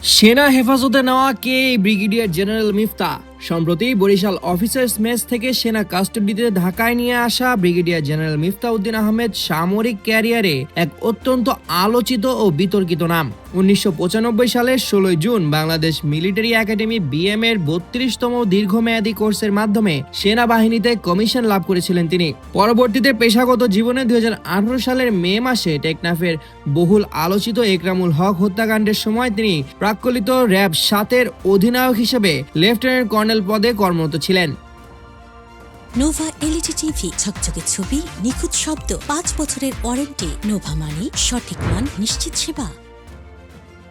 সেনা হেফাজতে নেওয়া কে ব্রিগেডিয়ার জেনারেল মিফতা? সম্প্রতি বরিশাল অফিসার্স মেস থেকে সেনা কাস্টডিতে ঢাকায় নিয়ে আসা ব্রিগেডিয়ার জেনারেল মিফতা উদ্দিন আহমেদ সামরিক ক্যারিয়ারে এক অত্যন্ত আলোচিত ও বিতর্কিত নাম। 1995 সালের 16 June Bangladesh military academy BM এর 32তম দীর্ঘমেয়াদী কোর্সের মাধ্যমে সেনাবাহিনীতে কমিশন লাভ করেছিলেন তিনি। পরবর্তীতে পেশাগত জীবনে 2018 সালের মে মাসে টেকনাফের বহুল আলোচিত একরামুল হক হত্যাকাণ্ডের সময় তিনি প্রাক্কলিত র্যাব 7-এর অধিনায়ক হিসেবে লেফটেন্যান্ট কর্নেল পদে কর্মরত ছিলেন। নোভা এলইডি টিভি, ঝকঝকে ছবি, নিখুঁত শব্দ, 5 বছরের ওয়ারেন্টি। নোভা মানে সঠিক মান, নিশ্চিত সেবা।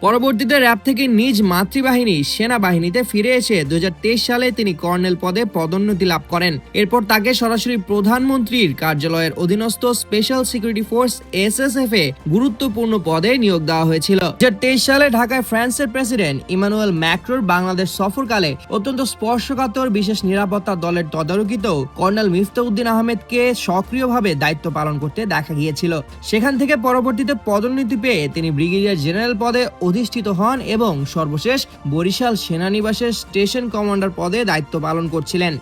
পরবর্তীতে র্যাব থেকে নিজ মাতৃবাহিনী সেনাবাহিনীতে ফিরে এসে 2023 সালে তিনি কর্নেল পদে পদোন্নতি লাভ করেন। এরপর তাকে সরাসরি প্রধানমন্ত্রীর কার্যালয়ের অধীনস্থ স্পেশাল সিকিউরিটি ফোর্স এসএসএফ এ গুরুত্বপূর্ণ পদে নিয়োগ দেওয়া হয়েছিল। 2023 সালে ঢাকায় ফ্রান্সের প্রেসিডেন্ট ইমানুয়েল ম্যাক্রোর বাংলাদেশ সফরকালে অত্যন্ত স্পর্শকাতর বিশেষ নিরাপত্তা দলের তদারকিতেও কর্নেল মিফতা উদ্দিন আহমেদকে সক্রিয়ভাবে দায়িত্ব পালন করতে দেখা গিয়েছিল। সেখান থেকে পরবর্তীতে পদোন্নতি পেয়ে তিনি ব্রিগেডিয়ার জেনারেল পদে অধিষ্ঠিত হন এবং সর্বশেষ বরিশাল সেনানিবাসের স্টেশন কমান্ডার পদে দায়িত্ব পালন করছিলেন।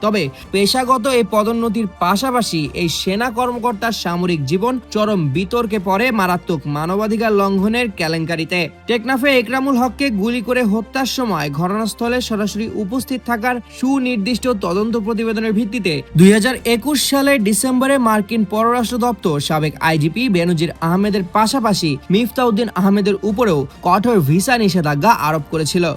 তবে পেশাগত এই পদোন্নতির পাশাপাশি এই সেনা কর্মকর্তার সামরিক জীবন চরম বিতর্কে পড়ে মারাত্মক মানবাধিকার লঙ্ঘনের কেলেঙ্কারিতে। টেকনাফে একরামুল হককে গুলি করে হত্যার সময় ঘটনাস্থলে সরাসরি উপস্থিত থাকার সুনির্দিষ্ট তদন্ত প্রতিবেদনের ভিত্তিতে 2021 সালের ডিসেম্বরে মার্কিন পররাষ্ট্র দপ্তর সাবেক আইজিপি বেনজির আহমেদের পাশাপাশি মিফতা উদ্দিন আহমেদের উপরেও কঠোর ভিসা নিষেধাজ্ঞা আরোপ করেছিল।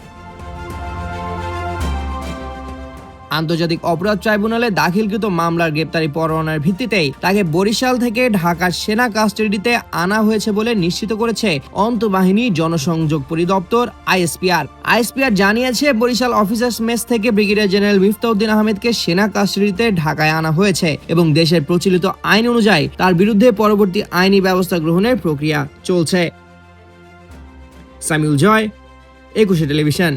আন্তর্জাতিক অপরাধ ট্রাইব্যুনালে দাখিলকৃত মামলার গ্রেপ্তারি পরোয়ানার ভিত্তিতেই তাকে বরিশাল থেকে ঢাকার সেনা কাস্টডিতে আনা হয়েছে বলে নিশ্চিত করেছে আন্তঃবাহিনী জনসংযোগ পরিদপ্তর আইএসপিআর জানিয়েছে, বরিশাল অফিসার্স মেস থেকে ব্রিগেডিয়ার জেনারেল মিফতা উদ্দিন আহমেদকে সেনা কাস্টডিতে ঢাকায় আনা হয়েছে এবং দেশের প্রচলিত আইন অনুযায়ী তার বিরুদ্ধে পরবর্তী আইনি ব্যবস্থা গ্রহণের প্রক্রিয়া চলছে। সামিউল জয়, 21 টেলিভিশন।